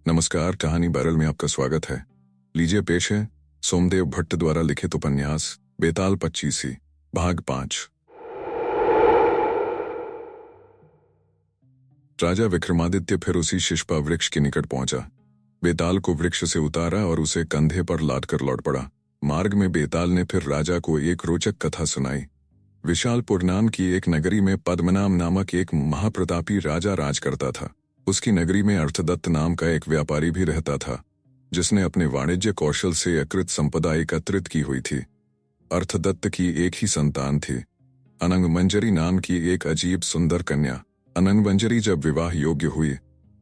नमस्कार, कहानी बैरल में आपका स्वागत है। लीजिए पेश है सोमदेव भट्ट द्वारा लिखित उपन्यास बेताल पच्चीसी, भाग 5। राजा विक्रमादित्य फिर उसी शिष्पा वृक्ष के निकट पहुंचा। बेताल को वृक्ष से उतारा और उसे कंधे पर लादकर लौट पड़ा। मार्ग में बेताल ने फिर राजा को एक रोचक कथा सुनाई। विशालपुर नाम की एक नगरी में पद्मनाम नामक एक महाप्रतापी राजा राज करता था। उसकी नगरी में अर्थदत्त नाम का एक व्यापारी भी रहता था, जिसने अपने वाणिज्य कौशल से अकृत संपदा एकत्रित की हुई थी। अर्थदत्त की एक ही संतान थी, अनंगमंजरी नाम की एक अजीब सुंदर कन्या। अनंगमंजरी जब विवाह योग्य हुई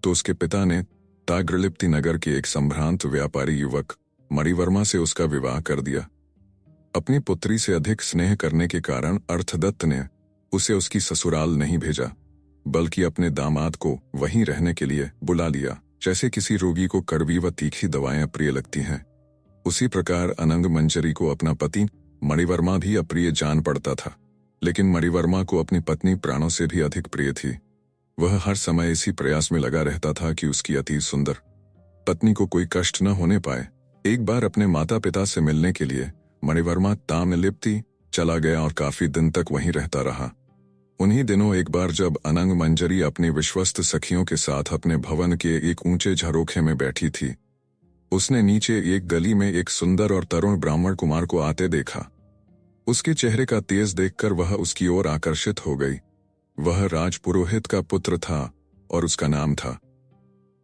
तो उसके पिता ने ताग्रलिप्ति नगर के एक संभ्रांत व्यापारी युवक मणिवर्मा से उसका विवाह कर दिया। अपनी पुत्री से अधिक स्नेह करने के कारण अर्थदत्त ने उसे उसकी ससुराल नहीं भेजा, बल्कि अपने दामाद को वहीं रहने के लिए बुला लिया। जैसे किसी रोगी को कड़वी व तीखी दवाएं अप्रिय लगती हैं, उसी प्रकार अनंगमंजरी को अपना पति मणिवर्मा भी अप्रिय जान पड़ता था। लेकिन मणिवर्मा को अपनी पत्नी प्राणों से भी अधिक प्रिय थी। वह हर समय इसी प्रयास में लगा रहता था कि उसकी अति सुंदर पत्नी को कोई कष्ट न होने पाए। एक बार अपने माता पिता से मिलने के लिए मणिवर्मा ताम्रलिप्ति चला गया और काफी दिन तक वहीं रहता रहा। उन्हीं दिनों एक बार जब अनंगमंजरी अपनी विश्वस्त सखियों के साथ अपने भवन के एक ऊंचे झरोखे में बैठी थी, उसने नीचे एक गली में एक सुंदर और तरुण ब्राह्मण कुमार को आते देखा। उसके चेहरे का तेज देखकर वह उसकी ओर आकर्षित हो गई। वह राजपुरोहित का पुत्र था और उसका नाम था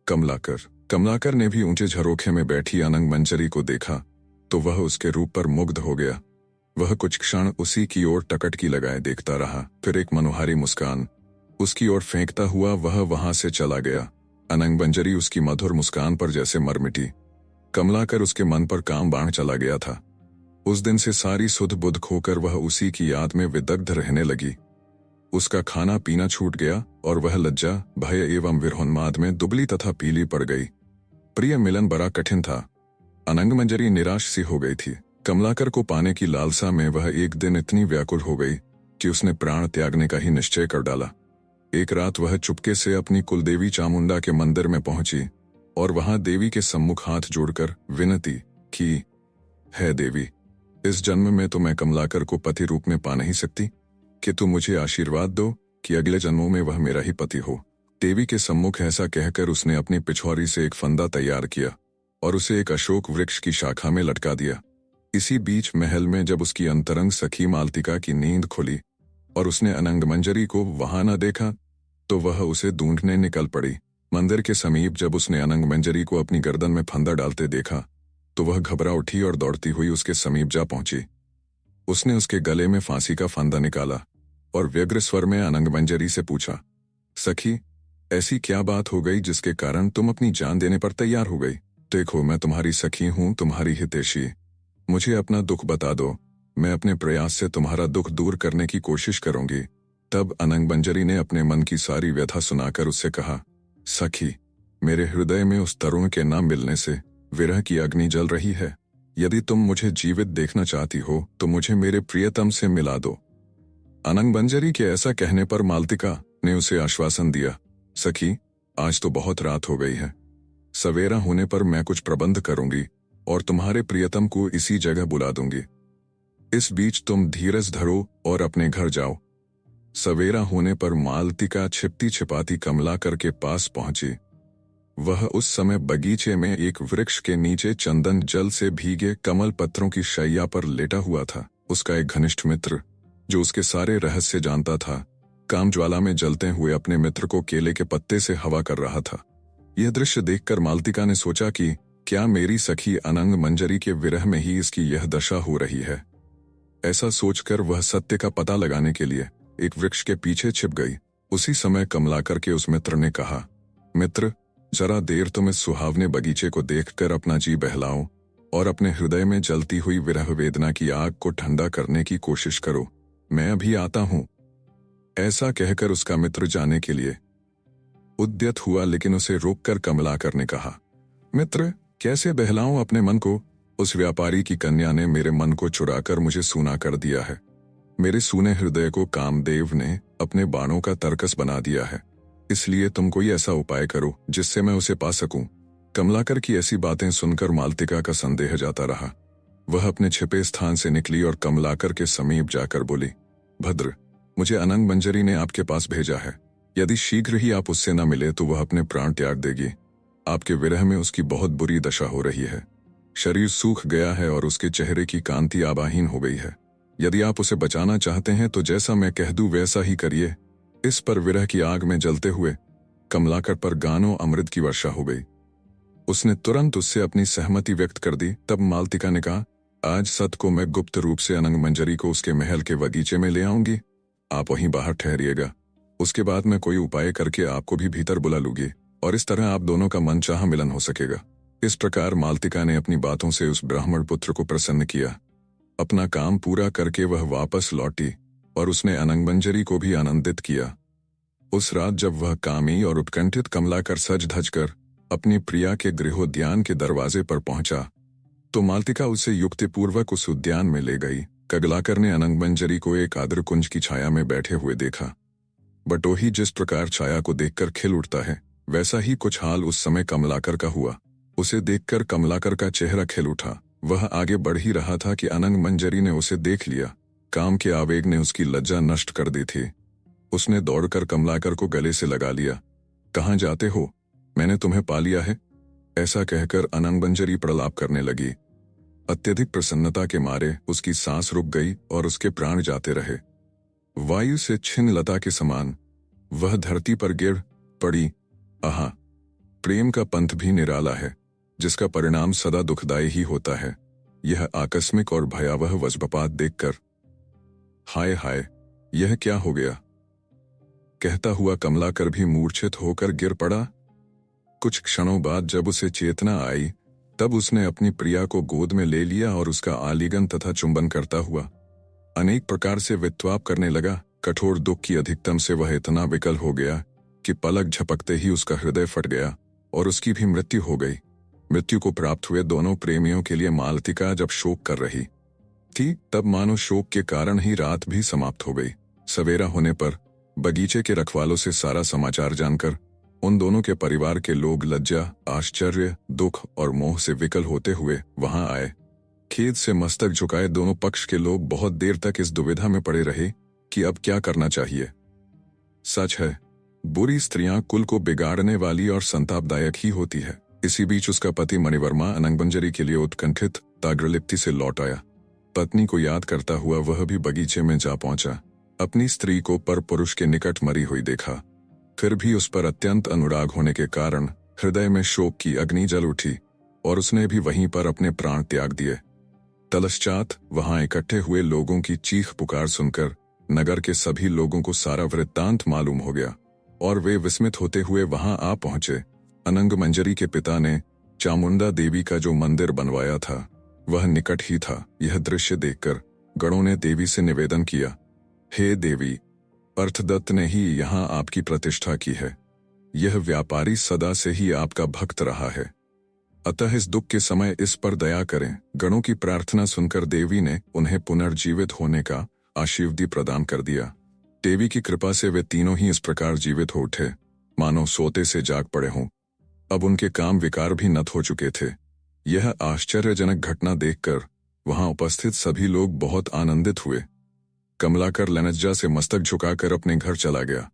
कमलाकर। कमलाकर ने भी ऊंचे झरोखे में बैठी अनंगमंजरी को देखा तो वह उसके रूप पर मुग्ध हो गया। वह कुछ क्षण उसी की ओर टकटकी लगाए देखता रहा, फिर एक मनोहारी मुस्कान उसकी ओर फेंकता हुआ वह वहां से चला गया। अनंगमंजरी उसकी मधुर मुस्कान पर जैसे मर मिटी। कमलाकर उसके मन पर काम बाण चला गया था। उस दिन से सारी सुध बुध खोकर वह उसी की याद में विदग्ध रहने लगी। उसका खाना पीना छूट गया और वह लज्जा, भय एवं विरहोन्माद में दुबली तथा पीली पड़ गई। प्रिय मिलन बड़ा कठिन था। अनंगमंजरी निराश सी हो गई थी। कमलाकर को पाने की लालसा में वह एक दिन इतनी व्याकुल हो गई कि उसने प्राण त्यागने का ही निश्चय कर डाला। एक रात वह चुपके से अपनी कुलदेवी चामुंडा के मंदिर में पहुंची और वहां देवी के सम्मुख हाथ जोड़कर विनती की, है देवी, इस जन्म में तो मैं कमलाकर को पति रूप में पा नहीं सकती, कि तुम मुझे आशीर्वाद दो कि अगले जन्मों में वह मेरा ही पति हो। देवी के सम्मुख ऐसा कहकर उसने अपनी पिछौरी से एक फंदा तैयार किया और उसे एक अशोक वृक्ष की शाखा में लटका दिया। इसी बीच महल में जब उसकी अंतरंग सखी मालतिका की नींद खुली और उसने अनंगमंजरी को वहां न देखा तो वह उसे ढूंढने निकल पड़ी। मंदिर के समीप जब उसने अनंगमंजरी को अपनी गर्दन में फंदा डालते देखा तो वह घबरा उठी और दौड़ती हुई उसके समीप जा पहुंची। उसने उसके गले में फांसी का फंदा निकाला और व्यग्र स्वर में अनंगमंजरी से पूछा, सखी, ऐसी क्या बात हो गई जिसके कारण तुम अपनी जान देने पर तैयार हो गई? देखो, मैं तुम्हारी सखी हूं, तुम्हारी हितैषी। मुझे अपना दुख बता दो, मैं अपने प्रयास से तुम्हारा दुख दूर करने की कोशिश करूंगी। तब अनंगमंजरी ने अपने मन की सारी व्यथा सुनाकर उससे कहा, सखी, मेरे हृदय में उस तरुण के न मिलने से विरह की अग्नि जल रही है। यदि तुम मुझे जीवित देखना चाहती हो तो मुझे मेरे प्रियतम से मिला दो। अनंगमंजरी के ऐसा कहने पर मालतिका ने उसे आश्वासन दिया, सखी, आज तो बहुत रात हो गई है। सवेरा होने पर मैं कुछ प्रबंध करूंगी और तुम्हारे प्रियतम को इसी जगह बुला दूंगी। इस बीच तुम धीरज धरो और अपने घर जाओ। सवेरा होने पर मालतिका छिपती छिपाती कमलाकर के पास पहुंची। वह उस समय बगीचे में एक वृक्ष के नीचे चंदन जल से भीगे कमल पत्रों की शैया पर लेटा हुआ था। उसका एक घनिष्ठ मित्र, जो उसके सारे रहस्य जानता था, कामज्वाला में जलते हुए अपने मित्र को केले के पत्ते से हवा कर रहा था। यह दृश्य देखकर मालतिका ने सोचा कि क्या मेरी सखी अनंगमंजरी के विरह में ही इसकी यह दशा हो रही है। ऐसा सोचकर वह सत्य का पता लगाने के लिए एक वृक्ष के पीछे छिप गई। उसी समय कमलाकर के उस मित्र ने कहा, मित्र, जरा देर तुम इस सुहावने बगीचे को देखकर अपना जी बहलाओ और अपने हृदय में जलती हुई विरह वेदना की आग को ठंडा करने की कोशिश करो। मैं अभी आता हूं। ऐसा कहकर उसका मित्र जाने के लिए उद्यत हुआ, लेकिन उसे रोककर कमलाकर ने कहा, मित्र, कैसे बहलाऊं अपने मन को? उस व्यापारी की कन्या ने मेरे मन को चुराकर मुझे सूना कर दिया है। मेरे सूने हृदय को कामदेव ने अपने बाणों का तरकस बना दिया है। इसलिए तुम कोई ऐसा उपाय करो जिससे मैं उसे पा सकूं। कमलाकर की ऐसी बातें सुनकर मालतिका का संदेह जाता रहा। वह अपने छिपे स्थान से निकली और कमलाकर के समीप जाकर बोली, भद्र, मुझे अनंग मंजरी ने आपके पास भेजा है। यदि शीघ्र ही आप उससे न मिले तो वह अपने प्राण त्याग देगी। आपके विरह में उसकी बहुत बुरी दशा हो रही है। शरीर सूख गया है और उसके चेहरे की कांति आबाहीन हो गई है। यदि आप उसे बचाना चाहते हैं तो जैसा मैं कह दूं वैसा ही करिए। इस पर विरह की आग में जलते हुए कमलाकर पर गानों अमृत की वर्षा हो गई। उसने तुरंत उससे अपनी सहमति व्यक्त कर दी। तब मालतिका ने कहा, आज सत को मैं गुप्त रूप से अनंग मंजरी को उसके महल के बगीचे में ले आऊंगी। आप वहीं बाहर ठहरिएगा। उसके बाद मैं कोई उपाय करके आपको भी भीतर बुला लूंगी और इस तरह आप दोनों का मनचाहा मिलन हो सकेगा। इस प्रकार मालतिका ने अपनी बातों से उस ब्राह्मण पुत्र को प्रसन्न किया। अपना काम पूरा करके वह वापस लौटी और उसने अनंग मंजरी को भी आनंदित किया। उस रात जब वह कामी और उत्कंठित कमलाकर सज धज कर अपनी प्रिया के गृहोद्यान के दरवाजे पर पहुंचा तो मालतिका उसे युक्तिपूर्वक उस उद्यान में ले गई। कमलाकर ने अनंग मंजरी को एक आद्र कुंज की छाया में बैठे हुए देखा। बटोही जिस प्रकार छाया को देखकर खिल उठता है, वैसा ही कुछ हाल उस समय कमलाकर का हुआ। उसे देखकर कमलाकर का चेहरा खिल उठा। वह आगे बढ़ ही रहा था कि अनंग मंजरी ने उसे देख लिया। काम के आवेग ने उसकी लज्जा नष्ट कर दी थी। उसने दौड़कर कमलाकर को गले से लगा लिया। कहाँ जाते हो? मैंने तुम्हें पा लिया है। ऐसा कहकर अनंग मंजरी प्रलाप करने लगी। अत्यधिक प्रसन्नता के मारे उसकी सांस रुक गई और उसके प्राण जाते रहे। वायु से छिन्न लता के समान वह धरती पर गिर पड़ी। आहा, प्रेम का पंथ भी निराला है, जिसका परिणाम सदा दुखदायी ही होता है। यह आकस्मिक और भयावह वज्रपात देखकर हाय हाय, यह क्या हो गया, कहता हुआ कमलाकर भी मूर्छित होकर गिर पड़ा। कुछ क्षणों बाद जब उसे चेतना आई तब उसने अपनी प्रिया को गोद में ले लिया और उसका आलिंगन तथा चुंबन करता हुआ अनेक प्रकार से वित्वाप करने लगा। कठोर दुख की अधिकतम से वह इतना विकल हो गया कि पलक झपकते ही उसका हृदय फट गया और उसकी भी मृत्यु हो गई। मृत्यु को प्राप्त हुए दोनों प्रेमियों के लिए मालतिका जब शोक कर रही थी तब मानो शोक के कारण ही रात भी समाप्त हो गई। सवेरा होने पर बगीचे के रखवालों से सारा समाचार जानकर उन दोनों के परिवार के लोग लज्जा, आश्चर्य, दुख और मोह से विकल होते हुए वहां आए। खेद से मस्तक झुकाए दोनों पक्ष के लोग बहुत देर तक इस दुविधा में पड़े रहे कि अब क्या करना चाहिए। सच है, बुरी स्त्रियां कुल को बिगाड़ने वाली और संतापदायक ही होती है। इसी बीच उसका पति मणिवर्मा अनंग मंजरी के लिए उत्कंठित ताग्रलिप्ति से लौट आया। पत्नी को याद करता हुआ वह भी बगीचे में जा पहुंचा। अपनी स्त्री को पर पुरुष के निकट मरी हुई देखा। फिर भी उस पर अत्यंत अनुराग होने के कारण हृदय में शोक की अग्नि जल उठी और उसने भी वहीं पर अपने प्राण त्याग दिए। तलश्चात वहां इकट्ठे हुए लोगों की चीख पुकार सुनकर नगर के सभी लोगों को सारा वृत्तांत मालूम हो गया और वे विस्मित होते हुए वहां आ पहुंचे। अनंग मंजरी के पिता ने चामुंडा देवी का जो मंदिर बनवाया था वह निकट ही था। यह दृश्य देखकर गणों ने देवी से निवेदन किया, हे देवी, अर्थदत्त ने ही यहाँ आपकी प्रतिष्ठा की है। यह व्यापारी सदा से ही आपका भक्त रहा है, अतः इस दुख के समय इस पर दया करें। गणों की प्रार्थना सुनकर देवी ने उन्हें पुनर्जीवित होने का आशीर्वाद प्रदान कर दिया। देवी की कृपा से वे तीनों ही इस प्रकार जीवित हो उठे मानो सोते से जाग पड़े हों। अब उनके काम विकार भी नत हो चुके थे। यह आश्चर्यजनक घटना देखकर वहां उपस्थित सभी लोग बहुत आनंदित हुए। कमलाकर लज्जा से मस्तक झुकाकर अपने घर चला गया।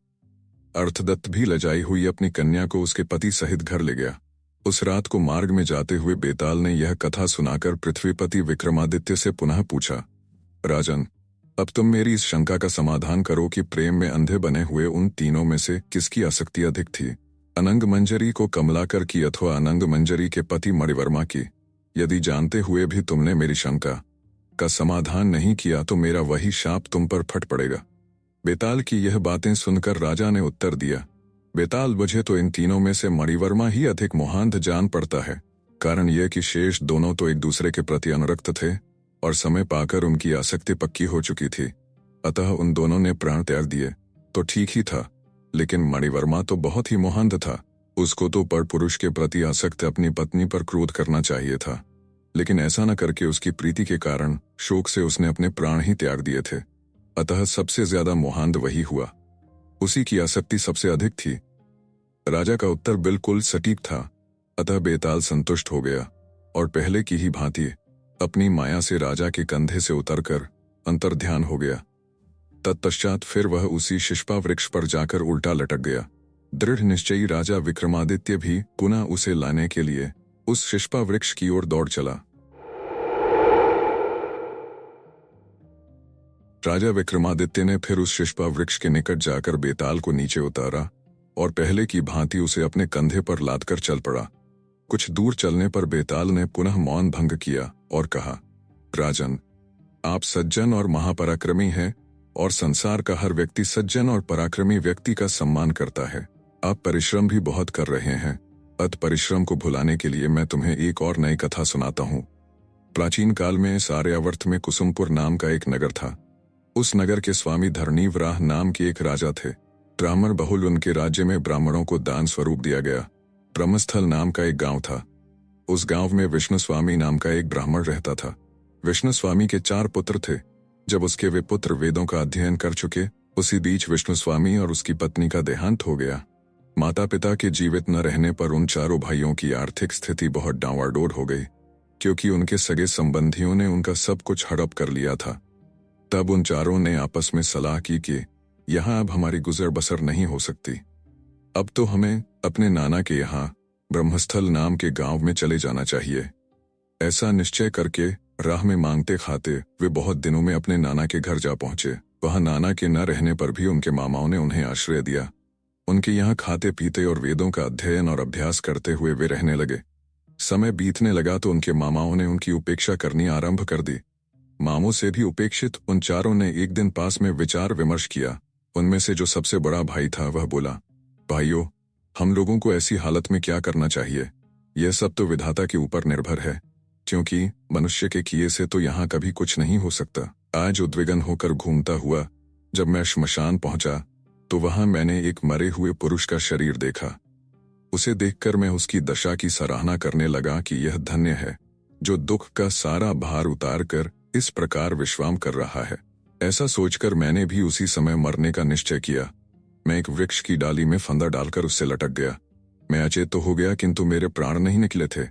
अर्थदत्त भी लजाई हुई अपनी कन्या को उसके पति सहित घर ले गया। उस रात को मार्ग में जाते हुए बेताल ने यह कथा सुनाकर पृथ्वीपति विक्रमादित्य से पुनः पूछा, राजन, अब तुम मेरी इस शंका का समाधान करो कि प्रेम में अंधे बने हुए उन तीनों में से किसकी आसक्ति अधिक थी, अनंग मंजरी को कमलाकर की अथवा अनंग मंजरी के पति मणिवर्मा की। यदि जानते हुए भी तुमने मेरी शंका का समाधान नहीं किया तो मेरा वही शाप तुम पर फट पड़ेगा। बेताल की यह बातें सुनकर राजा ने उत्तर दिया, बेताल, मुझे तो इन तीनों में से मणिवर्मा ही अधिक मोहांध जान पड़ता है। कारण यह कि शेष दोनों तो एक दूसरे के प्रति अनुरक्त थे और समय पाकर उनकी आसक्ति पक्की हो चुकी थी, अतः उन दोनों ने प्राण त्याग दिए तो ठीक ही था। लेकिन मणिवर्मा तो बहुत ही मोहांध था। उसको तो पर पुरुष के प्रति आसक्त अपनी पत्नी पर क्रोध करना चाहिए था, लेकिन ऐसा न करके उसकी प्रीति के कारण शोक से उसने अपने प्राण ही त्याग दिए थे। अतः सबसे ज्यादा मोहांध वही हुआ, उसी की आसक्ति सबसे अधिक थी। राजा का उत्तर बिल्कुल सटीक था। अतः बेताल संतुष्ट हो गया और पहले की ही भांति अपनी माया से राजा के कंधे से उतरकर अंतर्ध्यान हो गया। तत्पश्चात फिर वह उसी शिष्पा वृक्ष पर जाकर उल्टा लटक गया। दृढ़ निश्चयी राजा विक्रमादित्य भी पुनः उसे लाने के लिए उस शिष्पा वृक्ष की ओर दौड़ चला। राजा विक्रमादित्य ने फिर उस शिष्पा वृक्ष के निकट जाकर बेताल को नीचे उतारा और पहले की भांति उसे अपने कंधे पर लादकर चल पड़ा। कुछ दूर चलने पर बेताल ने पुनः मौन भंग किया और कहा, राजन, आप सज्जन और महापराक्रमी हैं और संसार का हर व्यक्ति सज्जन और पराक्रमी व्यक्ति का सम्मान करता है। आप परिश्रम भी बहुत कर रहे हैं। अत परिश्रम को भुलाने के लिए मैं तुम्हें एक और नई कथा सुनाता हूँ। प्राचीन काल में इस आर्यावर्त में कुसुमपुर नाम का एक नगर था। उस नगर के स्वामी धरणीवराह नाम के एक राजा थे। ब्राह्मण बहुल उनके राज्य में ब्राह्मणों को दान स्वरूप दिया गया। ब्रह्मस्थल नाम का एक गांव था। उस गांव में विष्णु स्वामी नाम का एक ब्राह्मण रहता था। विष्णु स्वामी के 4 पुत्र थे। जब उसके वे पुत्र वेदों का अध्ययन कर चुके, उसी बीच विष्णु स्वामी और उसकी पत्नी का देहांत हो गया। माता पिता के जीवित न रहने पर उन चारों भाइयों की आर्थिक स्थिति बहुत डांवाडोल हो गई, क्योंकि उनके सगे संबंधियों ने उनका सब कुछ हड़प कर लिया था। तब उन चारों ने आपस में सलाह की कि यहाँ अब हमारी गुजर बसर नहीं हो सकती। अब तो हमें अपने नाना के यहाँ ब्रह्मस्थल नाम के गांव में चले जाना चाहिए। ऐसा निश्चय करके राह में मांगते खाते वे बहुत दिनों में अपने नाना के घर जा पहुंचे। वहां नाना के न रहने पर भी उनके मामाओं ने उन्हें आश्रय दिया। उनके यहाँ खाते पीते और वेदों का अध्ययन और अभ्यास करते हुए वे रहने लगे। समय बीतने लगा तो उनके मामाओं ने उनकी उपेक्षा करनी आरंभ कर दी। मामों से भी उपेक्षित उन चारों ने एक दिन पास में विचार विमर्श किया। उनमें से जो सबसे बड़ा भाई था वह बोला, भाइयों, हम लोगों को ऐसी हालत में क्या करना चाहिए? यह सब तो विधाता के ऊपर निर्भर है, क्योंकि मनुष्य के किए से तो यहाँ कभी कुछ नहीं हो सकता। आज उद्विग्न होकर घूमता हुआ जब मैं श्मशान पहुंचा तो वहां मैंने एक मरे हुए पुरुष का शरीर देखा। उसे देखकर मैं उसकी दशा की सराहना करने लगा कि यह धन्य है जो दुख का सारा भार उतार कर इस प्रकार विश्राम कर रहा है। ऐसा सोचकर मैंने भी उसी समय मरने का निश्चय किया। मैं एक वृक्ष की डाली में फंदा डालकर उससे लटक गया। मैं अचेत तो हो गया, किंतु मेरे प्राण नहीं निकले थे।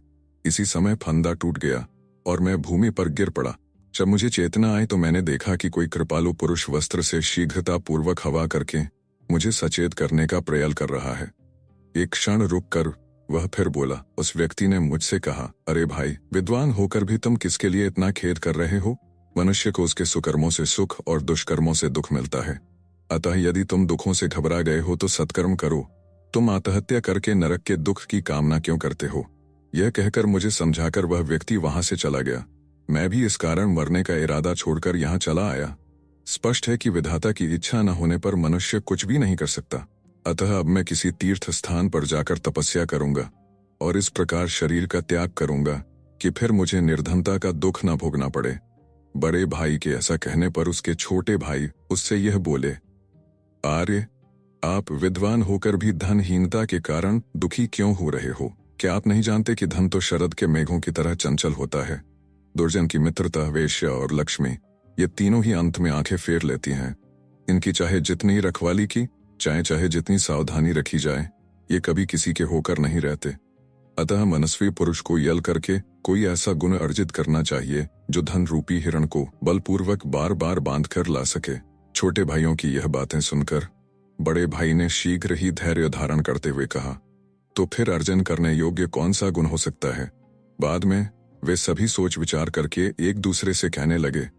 इसी समय फंदा टूट गया और मैं भूमि पर गिर पड़ा। जब मुझे चेतना आई तो मैंने देखा कि कोई कृपालु पुरुष वस्त्र से शीघ्रता पूर्वक हवा करके मुझे सचेत करने का प्रयास कर रहा है। एक क्षण रुककर वह फिर बोला। उस व्यक्ति ने मुझसे कहा, अरे भाई, विद्वान होकर भी तुम किसके लिए इतना खेद कर रहे हो? मनुष्य को उसके सुकर्मों से सुख और दुष्कर्मों से दुख मिलता है। अतः यदि तुम दुखों से घबरा गए हो तो सत्कर्म करो। तुम आत्महत्या करके नरक के दुख की कामना क्यों करते हो? यह कहकर मुझे समझाकर वह व्यक्ति वहां से चला गया। मैं भी इस कारण मरने का इरादा छोड़कर यहाँ चला आया। स्पष्ट है कि विधाता की इच्छा न होने पर मनुष्य कुछ भी नहीं कर सकता। अतः अब मैं किसी तीर्थ स्थान पर जाकर तपस्या करूंगा और इस प्रकार शरीर का त्याग करूंगा कि फिर मुझे निर्धनता का दुख न भोगना पड़े। बड़े भाई के ऐसा कहने पर उसके छोटे भाई उससे यह बोले, आर्य, आप विद्वान होकर भी धनहीनता के कारण दुखी क्यों हो रहे हो? क्या आप नहीं जानते कि धन तो शरद के मेघों की तरह चंचल होता है? दुर्जन की मित्रता, वेश्या और लक्ष्मी, ये तीनों ही अंत में आंखें फेर लेती हैं। इनकी चाहे जितनी रखवाली की, चाहे जितनी सावधानी रखी जाए, ये कभी किसी के होकर नहीं रहते। अतः मनस्वी पुरुष को यल करके कोई ऐसा गुण अर्जित करना चाहिए जो धन रूपी हिरण को बलपूर्वक बार बार बांध कर ला सके। छोटे भाइयों की यह बातें सुनकर बड़े भाई ने शीघ्र ही धैर्य धारण करते हुए कहा, तो फिर अर्जन करने योग्य कौन सा गुण हो सकता है? बाद में वे सभी सोच विचार करके एक दूसरे से कहने लगे,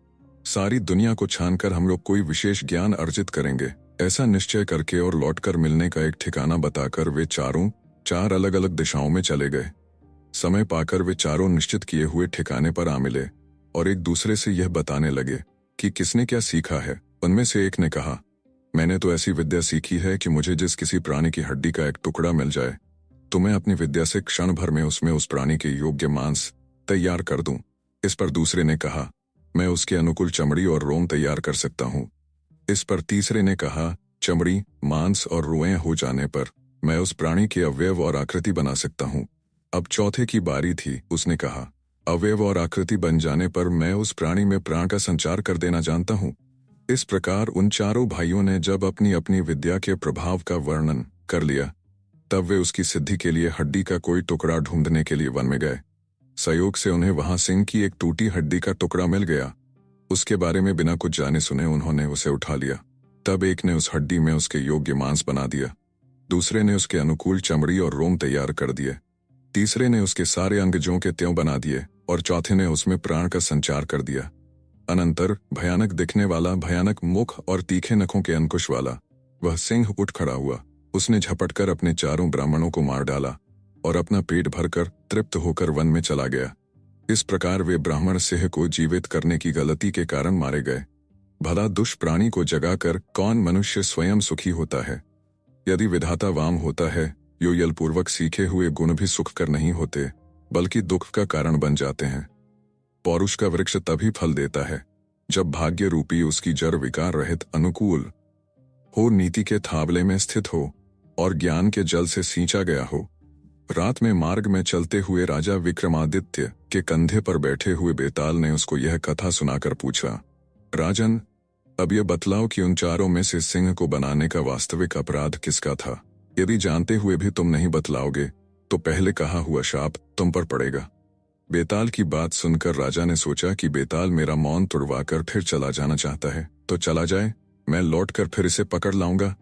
सारी दुनिया को छानकर हम लोग कोई विशेष ज्ञान अर्जित करेंगे। ऐसा निश्चय करके और लौटकर मिलने का एक ठिकाना बताकर वे चारों 4 अलग अलग दिशाओं में चले गए। समय पाकर वे चारों निश्चित किए हुए ठिकाने पर आ मिले और एक दूसरे से यह बताने लगे कि किसने क्या सीखा है। उनमें से एक ने कहा, मैंने तो ऐसी विद्या सीखी है कि मुझे जिस किसी प्राणी की हड्डी का एक टुकड़ा मिल जाए तो मैं अपनी विद्या से क्षण भर में उसमें उस प्राणी के योग्य मांस तैयार कर दूं। इस पर दूसरे ने कहा, मैं उसके अनुकूल चमड़ी और रोम तैयार कर सकता हूं। इस पर तीसरे ने कहा, चमड़ी, मांस और रोएं हो जाने पर मैं उस प्राणी के अवयव और आकृति बना सकता हूं। अब चौथे की बारी थी। उसने कहा, अवयव और आकृति बन जाने पर मैं उस प्राणी में प्राण का संचार कर देना जानता हूं। इस प्रकार उन चारों भाइयों ने जब अपनी अपनी विद्या के प्रभाव का वर्णन कर लिया तब वे उसकी सिद्धि के लिए हड्डी का कोई टुकड़ा ढूंढने के लिए वन में गए। संयोग से उन्हें वहां सिंह की एक टूटी हड्डी का टुकड़ा मिल गया। उसके बारे में बिना कुछ जाने सुने उन्होंने उसे उठा लिया। तब एक ने उस हड्डी में उसके योग्य मांस बना दिया, दूसरे ने उसके अनुकूल चमड़ी और रोम तैयार कर दिए, तीसरे ने उसके सारे अंग ज्यों के त्यों बना दिए और चौथे ने उसमें प्राण का संचार कर दिया। अनंतर भयानक दिखने वाला, भयानक मुख और तीखे नखों के अंकुश वाला वह सिंह उठ खड़ा हुआ। उसने झपटकर अपने चारों ब्राह्मणों को मार डाला और अपना पेट भरकर तृप्त होकर वन में चला गया। इस प्रकार वे ब्राह्मण सिंह को जीवित करने की गलती के कारण मारे गए। भला दुष्प्राणी को जगाकर कौन मनुष्य स्वयं सुखी होता है? यदि विधाता वाम होता है, यो यलपूर्वक सीखे हुए गुण भी सुख कर नहीं होते, बल्कि दुख का कारण बन जाते हैं। पौरुष का वृक्ष तभी फल देता है जब भाग्य रूपी उसकी जड़ विकार रहित अनुकूल हो, नीति के थावले में स्थित हो और ज्ञान के जल से सींचा गया हो। रात में मार्ग में चलते हुए राजा विक्रमादित्य के कंधे पर बैठे हुए बेताल ने उसको यह कथा सुनाकर पूछा, राजन, अब यह बतलाओ कि उन चारों में से सिंह को बनाने का वास्तविक अपराध किसका था? यदि जानते हुए भी तुम नहीं बतलाओगे तो पहले कहा हुआ शाप तुम पर पड़ेगा। बेताल की बात सुनकर राजा ने सोचा कि बेताल मेरा मौन तुड़वाकर फिर चला जाना चाहता है तो चला जाए, मैं लौटकर फिर इसे पकड़ लाऊंगा।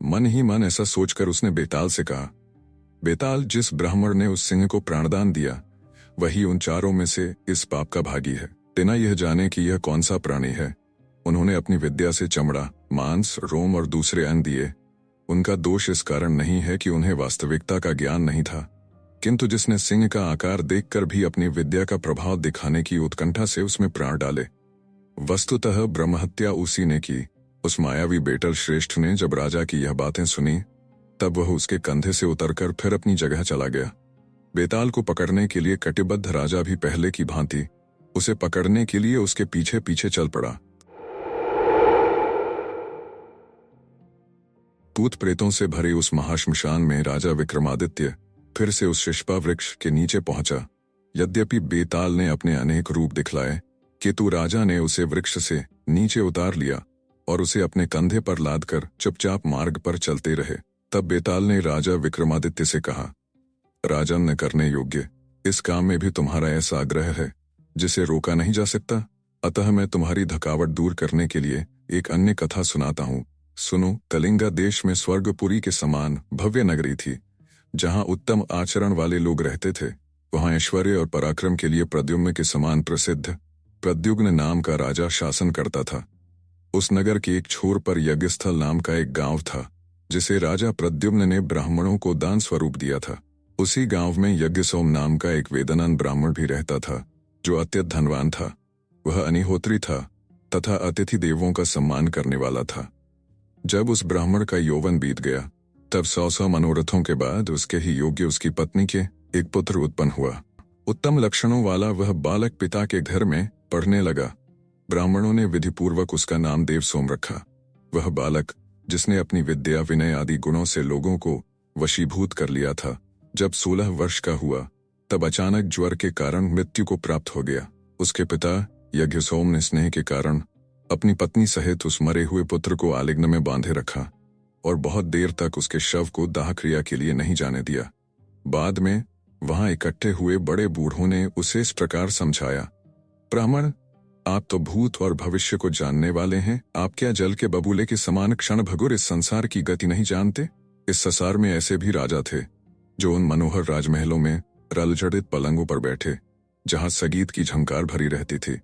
मन ही मन ऐसा सोचकर उसने बेताल से कहा, बेताल, जिस ब्राह्मण ने उस सिंह को प्राणदान दिया वही उन चारों में से इस पाप का भागी है। बिना यह जाने कि यह कौन सा प्राणी है, उन्होंने अपनी विद्या से चमड़ा, मांस, रोम और दूसरे अंग दिए। उनका दोष इस कारण नहीं है कि उन्हें वास्तविकता का ज्ञान नहीं था, किंतु जिसने सिंह का आकार देखकर भी अपनी विद्या का प्रभाव दिखाने की उत्कंठा से उसमें प्राण डाले। वस्तुतः ब्रह्महत्या उसी ने की। उस मायावी बेटल श्रेष्ठ ने जब राजा की यह बातें सुनी तब वह उसके कंधे से उतरकर फिर अपनी जगह चला गया। बेताल को पकड़ने के लिए कटिबद्ध राजा भी पहले की भांति उसे पकड़ने के लिए उसके पीछे पीछे चल पड़ा। भूत प्रेतों से भरे उस महाश्मशान में राजा विक्रमादित्य फिर से उस शिष्पा वृक्ष के नीचे पहुंचा। यद्यपि बेताल ने अपने अनेक रूप दिखलाए, किंतु राजा ने उसे वृक्ष से नीचे उतार लिया और उसे अपने कंधे पर लादकर चुपचाप मार्ग पर चलते रहे। तब बेताल ने राजा विक्रमादित्य से कहा, राजन न करने योग्य, इस काम में भी तुम्हारा ऐसा आग्रह है जिसे रोका नहीं जा सकता। अतः मैं तुम्हारी थकावट दूर करने के लिए एक अन्य कथा सुनाता हूँ। सुनो। कलिंगा देश में स्वर्गपुरी के समान भव्य नगरी थी, जहाँ उत्तम आचरण वाले लोग रहते थे। वहाँ ऐश्वर्य और पराक्रम के लिए प्रद्युम्न के समान प्रसिद्ध प्रद्युम्न नाम का राजा शासन करता था। उस नगर के एक छोर पर यज्ञस्थल नाम का एक गांव था, जिसे राजा प्रद्युम्न ने ब्राह्मणों को दान स्वरूप दिया था। उसी गांव में यज्ञसोम नाम का एक वेदनंद ब्राह्मण भी रहता था, जो अत्यंत धनवान था। वह अनिहोत्री था तथा अतिथि देवों का सम्मान करने वाला था। जब उस ब्राह्मण का यौवन बीत गया, तब 100 मनोरथों के बाद उसके ही योग्य उसकी पत्नी के एक पुत्र उत्पन्न हुआ। उत्तम लक्षणों वाला वह बालक पिता के घर में पढ़ने लगा। ब्राह्मणों ने विधिपूर्वक उसका नाम देवसोम रखा। वह बालक, जिसने अपनी विद्या, विनय आदि गुणों से लोगों को वशीभूत कर लिया था, जब 16 वर्ष का हुआ तब अचानक ज्वर के कारण मृत्यु को प्राप्त हो गया। उसके पिता यज्ञसोम ने स्नेह के कारण अपनी पत्नी सहित उस मरे हुए पुत्र को आलिंगन में बांधे रखा और बहुत देर तक उसके शव को दाह क्रिया के लिए नहीं जाने दिया। बाद में वहां इकट्ठे हुए बड़े बूढ़ों ने उसे इस प्रकार समझाया, ब्राह्मण, आप तो भूत और भविष्य को जानने वाले हैं। आप क्या जल के बबूले के समान क्षण भंगुर इस संसार की गति नहीं जानते? इस संसार में ऐसे भी राजा थे जो उन मनोहर राजमहलों में रलजड़ित पलंगों पर बैठे, जहां संगीत की झंकार भरी रहती थी,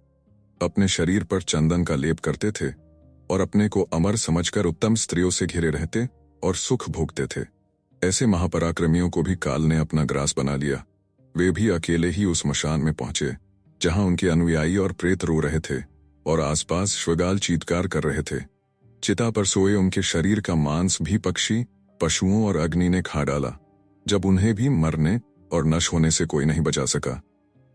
अपने शरीर पर चंदन का लेप करते थे और अपने को अमर समझकर उत्तम स्त्रियों से घिरे रहते और सुख भोगते थे। ऐसे महापराक्रमियों को भी काल ने अपना ग्रास बना लिया। वे भी अकेले ही उस मशान में पहुंचे, जहां उनके अनुयायी और प्रेत रो रहे थे और आसपास श्वगाल चीत्कार कर रहे थे। चिता पर सोए उनके शरीर का मांस भी पक्षी, पशुओं और अग्नि ने खा डाला। जब उन्हें भी मरने और नष्ट होने से कोई नहीं बचा सका,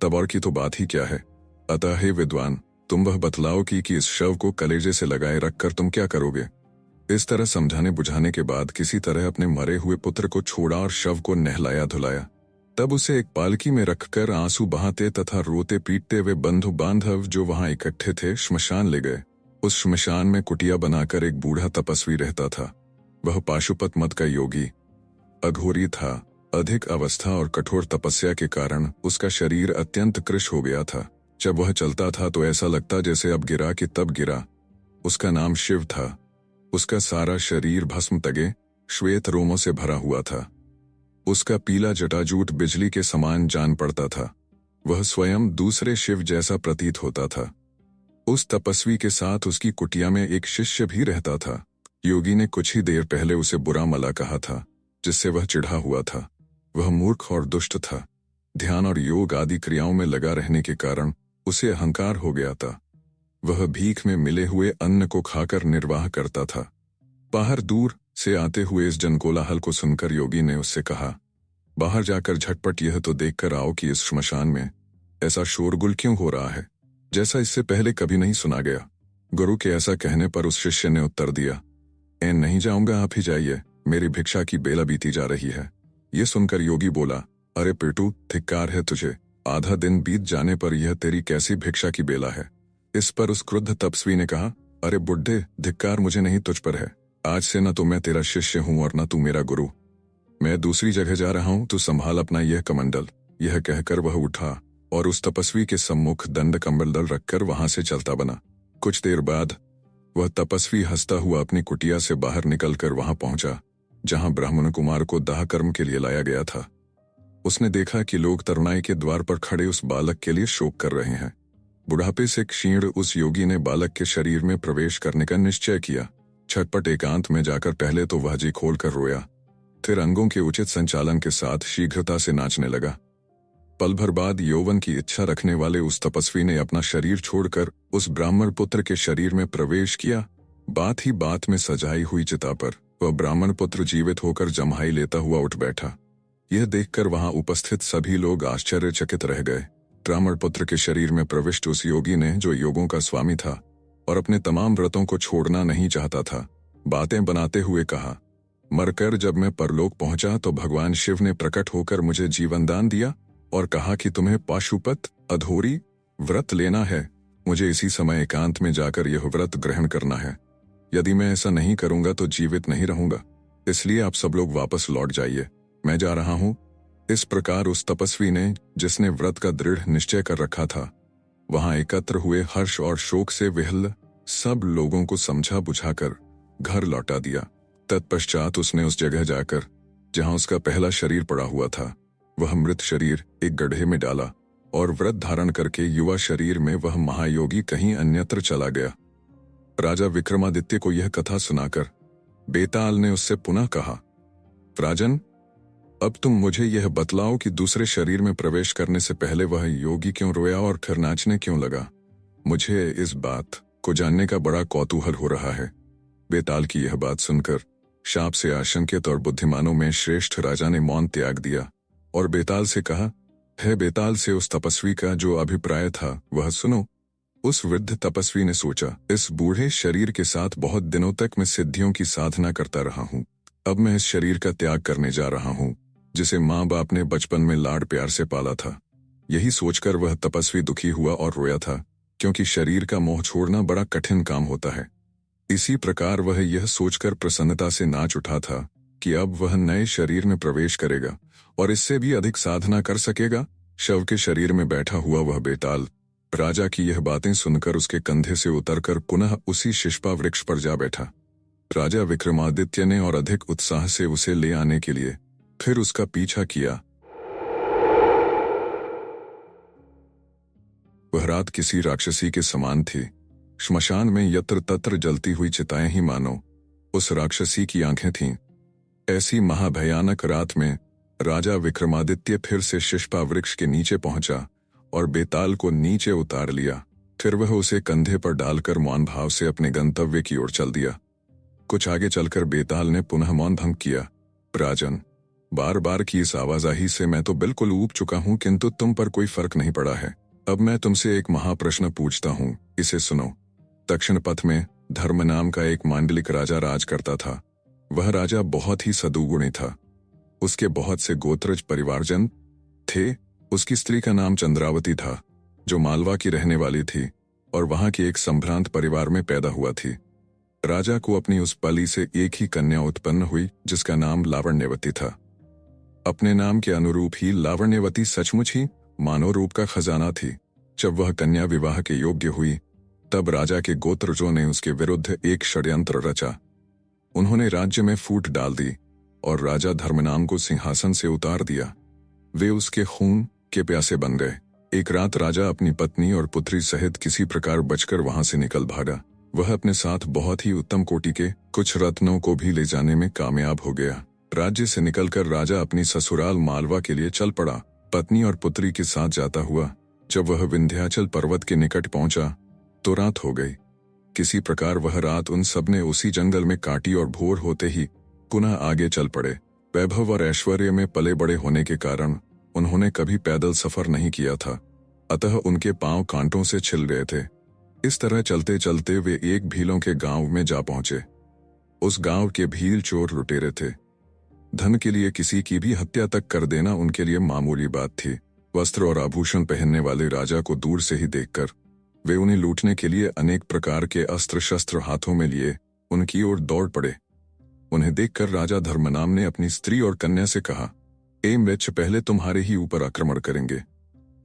तब और की तो बात ही क्या है। अतः हे विद्वान, तुम वह बतलाओ कि इस शव को कलेजे से लगाए रखकर तुम क्या करोगे? इस तरह समझाने बुझाने के बाद किसी तरह अपने मरे हुए पुत्र को छोड़ा और शव को नहलाया धुलाया। तब उसे एक पालकी में रखकर आंसू बहाते तथा रोते पीटते हुए बंधु बांधव जो वहां इकट्ठे थे श्मशान ले गए। उस श्मशान में कुटिया बनाकर एक बूढ़ा तपस्वी रहता था। वह पाशुपत मत का योगी अघोरी था। अधिक अवस्था और कठोर तपस्या के कारण उसका शरीर अत्यंत कृश हो गया था। जब वह चलता था तो ऐसा लगता जैसे अब गिरा कि तब गिरा। उसका नाम शिव था। उसका सारा शरीर भस्म तगे श्वेत रोमों से भरा हुआ था। उसका पीला जटाजूट बिजली के समान जान पड़ता था। वह स्वयं दूसरे शिव जैसा प्रतीत होता था। उस तपस्वी के साथ उसकी कुटिया में एक शिष्य भी रहता था। योगी ने कुछ ही देर पहले उसे बुरा मला कहा था, जिससे वह चिढ़ा हुआ था। वह मूर्ख और दुष्ट था। ध्यान और योग आदि क्रियाओं में लगा रहने के कारण उसे अहंकार हो गया था। वह भीख में मिले हुए अन्न को खाकर निर्वाह करता था। बाहर दूर से आते हुए इस जनकोलाहल को सुनकर योगी ने उससे कहा, बाहर जाकर झटपट यह तो देखकर आओ कि इस श्मशान में ऐसा शोरगुल क्यों हो रहा है, जैसा इससे पहले कभी नहीं सुना गया। गुरु के ऐसा कहने पर उस शिष्य ने उत्तर दिया, नहीं जाऊंगा, आप ही जाइए, मेरी भिक्षा की बेला बीती जा रही है। ये सुनकर योगी बोला, अरे पेटू, धिक्कार है तुझे, आधा दिन बीत जाने पर यह तेरी कैसी भिक्षा की बेला है। इस पर उस क्रुद्ध तपस्वी ने कहा, अरे बुड्ढे, धिक्कार मुझे नहीं तुझ पर है। आज से न तो मैं तेरा शिष्य हूं और न तू मेरा गुरु। मैं दूसरी जगह जा रहा हूं, तू संभाल अपना यह कमंडल। यह कहकर वह उठा और उस तपस्वी के सम्मुख दंड कमंडल रखकर वहां से चलता बना। कुछ देर बाद वह तपस्वी हंसता हुआ अपनी कुटिया से बाहर निकलकर वहां पहुंचा जहां ब्राह्मण कुमार को दाह कर्म के लिए लाया गया था। उसने देखा कि लोग तरुणाई के द्वार पर खड़े उस बालक के लिए शोक कर रहे हैं। बुढ़ापे से क्षीण उस योगी ने बालक के शरीर में प्रवेश करने का निश्चय किया। छटपट एकांत में जाकर पहले तो वह जी खोलकर रोया, फिर अंगों के उचित संचालन के साथ शीघ्रता से नाचने लगा। पल भर बाद यौवन की इच्छा रखने वाले उस तपस्वी ने अपना शरीर छोड़कर उस ब्राह्मण पुत्र के शरीर में प्रवेश किया। बात ही बात में सजाई हुई चिता पर वह ब्राह्मण पुत्र जीवित होकर जम्हाई लेता हुआ उठ बैठा। यह देखकर वहां उपस्थित सभी लोग आश्चर्यचकित रह गए। ब्राह्मण पुत्र के शरीर में प्रविष्ट उस योगी ने, जो योगों का स्वामी था और अपने तमाम व्रतों को छोड़ना नहीं चाहता था, बातें बनाते हुए कहा, मरकर जब मैं परलोक पहुंचा तो भगवान शिव ने प्रकट होकर मुझे जीवन दान दिया और कहा कि तुम्हें पाशुपत अधोरी व्रत लेना है। मुझे इसी समय एकांत में जाकर यह व्रत ग्रहण करना है। यदि मैं ऐसा नहीं करूंगा तो जीवित नहीं रहूंगा, इसलिए आप सब लोग वापस लौट जाइए, मैं जा रहा हूं। इस प्रकार उस तपस्वी ने, जिसने व्रत का दृढ़ निश्चय कर रखा था, वहां एकत्र हुए हर्ष और शोक से विह्वल सब लोगों को समझा बुझाकर घर लौटा दिया। तत्पश्चात उसने उस जगह जाकर जहां उसका पहला शरीर पड़ा हुआ था, वह मृत शरीर एक गड्ढे में डाला और व्रत धारण करके युवा शरीर में वह महायोगी कहीं अन्यत्र चला गया। राजा विक्रमादित्य को यह कथा सुनाकर बेताल ने उससे पुनः कहा, राजन, अब तुम मुझे यह बतलाओ कि दूसरे शरीर में प्रवेश करने से पहले वह योगी क्यों रोया और फिर नाचने क्यों लगा। मुझे इस बात को जानने का बड़ा कौतूहल हो रहा है। बेताल की यह बात सुनकर शाप से आशंकित और बुद्धिमानों में श्रेष्ठ राजा ने मौन त्याग दिया और बेताल से कहा, है बेताल से उस तपस्वी का जो अभिप्राय था वह सुनो। उस वृद्ध तपस्वी ने सोचा, इस बूढ़े शरीर के साथ बहुत दिनों तक मैं सिद्धियों की साधना करता रहा हूँ। अब मैं इस शरीर का त्याग करने जा रहा हूँ जिसे माँ बाप ने बचपन में लाड प्यार से पाला था। यही सोचकर वह तपस्वी दुखी हुआ और रोया था, क्योंकि शरीर का मोह छोड़ना बड़ा कठिन काम होता है। इसी प्रकार वह यह सोचकर प्रसन्नता से नाच उठा था कि अब वह नए शरीर में प्रवेश करेगा और इससे भी अधिक साधना कर सकेगा। शव के शरीर में बैठा हुआ वह बेताल राजा की यह बातें सुनकर उसके कंधे से उतरकर पुनः उसी शिष्पा वृक्ष पर जा बैठा। राजा विक्रमादित्य ने और अधिक उत्साह से उसे ले आने के लिए फिर उसका पीछा किया। वह रात किसी राक्षसी के समान थी। श्मशान में यत्र तत्र जलती हुई चिताएं ही मानो उस राक्षसी की आंखें थीं। ऐसी महाभयानक रात में राजा विक्रमादित्य फिर से शिष्पा वृक्ष के नीचे पहुंचा और बेताल को नीचे उतार लिया। फिर वह उसे कंधे पर डालकर मौन भाव से अपने गंतव्य की ओर चल दिया। कुछ आगे चलकर बेताल ने पुनः मौन भंग किया। राजन, बार बार की इस आवाजाही से मैं तो बिल्कुल ऊब चुका हूं, किंतु तुम पर कोई फर्क नहीं पड़ा है। अब मैं तुमसे एक महाप्रश्न पूछता हूं, इसे सुनो। दक्षिण पथ में धर्म नाम का एक मांडलिक राजा राज करता था। वह राजा बहुत ही सदुगुणी था। उसके बहुत से गोत्रज परिवारजन थे। उसकी स्त्री का नाम चंद्रावती था, जो मालवा की रहने वाली थी और वहां की एक संभ्रांत परिवार में पैदा हुआ थी। राजा को अपनी उस पली से एक ही कन्या उत्पन्न हुई जिसका नाम लावण्यवती था। अपने नाम के अनुरूप ही लावण्यवती सचमुच ही मानव रूप का खजाना थी। जब वह कन्या विवाह के योग्य हुई तब राजा के गोत्रजों ने उसके विरुद्ध एक षड्यंत्र रचा। उन्होंने राज्य में फूट डाल दी और राजा धर्मनाम को सिंहासन से उतार दिया। वे उसके खून के प्यासे बन गए। एक रात राजा अपनी पत्नी और पुत्री सहित किसी प्रकार बचकर वहां से निकल भागा। वह अपने साथ बहुत ही उत्तम कोटि के कुछ रत्नों को भी ले जाने में कामयाब हो गया। राज्य से निकलकर राजा अपनी ससुराल मालवा के लिए चल पड़ा। पत्नी और पुत्री के साथ जाता हुआ जब वह विंध्याचल पर्वत के निकट पहुंचा तो रात हो गई। किसी प्रकार वह रात उन सब ने उसी जंगल में काटी और भोर होते ही पुनः आगे चल पड़े। वैभव और ऐश्वर्य में पले बड़े होने के कारण उन्होंने कभी पैदल सफर नहीं किया था, अतः उनके पांव कांटों से छिल गए थे। इस तरह चलते चलते वे एक भीलों के गांव में जा पहुंचे। उस गांव के भील चोर लुटेरे थे। धन के लिए किसी की भी हत्या तक कर देना उनके लिए मामूली बात थी। वस्त्र और आभूषण पहनने वाले राजा को दूर से ही देखकर वे उन्हें लूटने के लिए अनेक प्रकार के अस्त्र शस्त्र हाथों में लिए उनकी ओर दौड़ पड़े। उन्हें देखकर राजा धर्मनाम ने अपनी स्त्री और कन्या से कहा, ए मृच्छ, पहले तुम्हारे ही ऊपर आक्रमण करेंगे,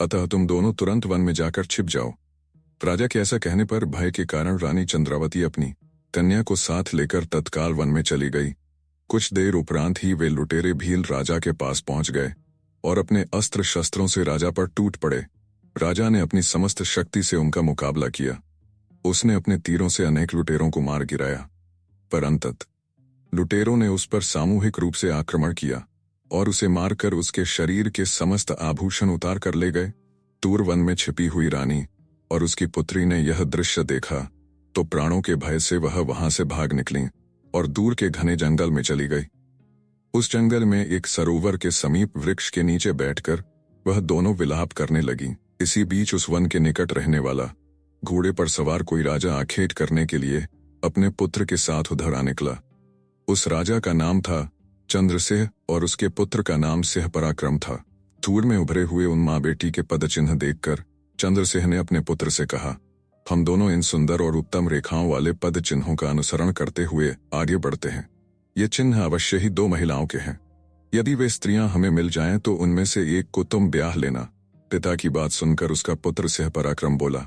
अतः तुम दोनों तुरंत वन में जाकर छिप जाओ। राजा के ऐसा कहने पर भय के कारण रानी चंद्रावती अपनी कन्या को साथ लेकर तत्काल वन में चली गई। कुछ देर उपरांत ही वे लुटेरे भील राजा के पास पहुंच गए और अपने अस्त्र शस्त्रों से राजा पर टूट पड़े। राजा ने अपनी समस्त शक्ति से उनका मुकाबला किया। उसने अपने तीरों से अनेक लुटेरों को मार गिराया, पर अंततः लुटेरों ने उस पर सामूहिक रूप से आक्रमण किया और उसे मारकर उसके शरीर के समस्त आभूषण उतार कर ले गए। दूर वन में छिपी हुई रानी और उसकी पुत्री ने यह दृश्य देखा तो प्राणों के भय से वह वहां से भाग निकली और दूर के घने जंगल में चली गई। उस जंगल में एक सरोवर के समीप वृक्ष के नीचे बैठकर वह दोनों विलाप करने लगी। इसी बीच उस वन के निकट रहने वाला घोड़े पर सवार कोई राजा आखेट करने के लिए अपने पुत्र के साथ उधर आ निकला। उस राजा का नाम था चंद्रसेन और उसके पुत्र का नाम सिंह पराक्रम था। दूर में उभरे हुए उन माँ बेटी के पदचिन्ह देखकर चंद्रसेन ने अपने पुत्र से कहा, हम दोनों इन सुंदर और उत्तम रेखाओं वाले पद चिन्हों का अनुसरण करते हुए आगे बढ़ते हैं। ये चिन्ह अवश्य ही 2 महिलाओं के हैं। यदि वे स्त्रियां हमें मिल जाएं तो उनमें से एक को तुम ब्याह लेना। पिता की बात सुनकर उसका पुत्र सिंह पराक्रम बोला,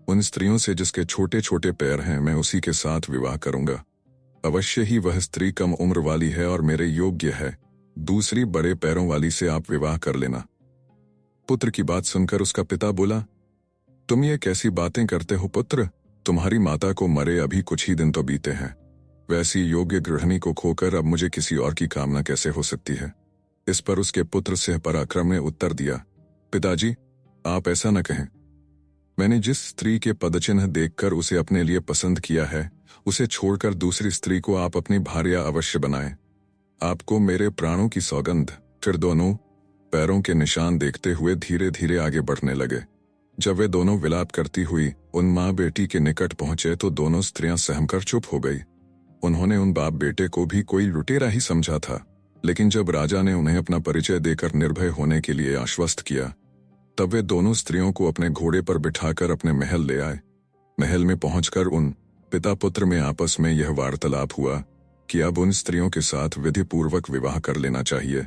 उन स्त्रियों से जिसके छोटे छोटे पैर हैं मैं उसी के साथ विवाह करूंगा। अवश्य ही वह स्त्री कम उम्र वाली है और मेरे योग्य है। दूसरी बड़े पैरों वाली से आप विवाह कर लेना। पुत्र की बात सुनकर उसका पिता बोला, तुम ये कैसी बातें करते हो पुत्र? तुम्हारी माता को मरे अभी कुछ ही दिन तो बीते हैं। वैसी योग्य गृहिणी को खोकर अब मुझे किसी और की कामना कैसे हो सकती है? इस पर उसके पुत्र सिंह पराक्रम ने उत्तर दिया, पिताजी, आप ऐसा न कहें। मैंने जिस स्त्री के पदचिन्ह देखकर उसे अपने लिए पसंद किया है, उसे छोड़कर दूसरी स्त्री को आप अपनी भार्या अवश्य बनाएं। आपको मेरे प्राणों की सौगंध। फिर दोनों पैरों के निशान देखते हुए धीरे धीरे आगे बढ़ने लगे। जब वे दोनों विलाप करती हुई उन माँ बेटी के निकट पहुंचे तो दोनों स्त्रियां सहमकर चुप हो गई। उन्होंने उन बाप बेटे को भी कोई लुटेरा ही समझा था, लेकिन जब राजा ने उन्हें अपना परिचय देकर निर्भय होने के लिए आश्वस्त किया तब वे दोनों स्त्रियों को अपने घोड़े पर बिठाकर अपने महल ले आए। महल में पहुंचकर उन पिता पुत्र में आपस में यह वार्तालाप हुआ कि अब उन स्त्रियों के साथ विधि पूर्वक विवाह कर लेना चाहिए।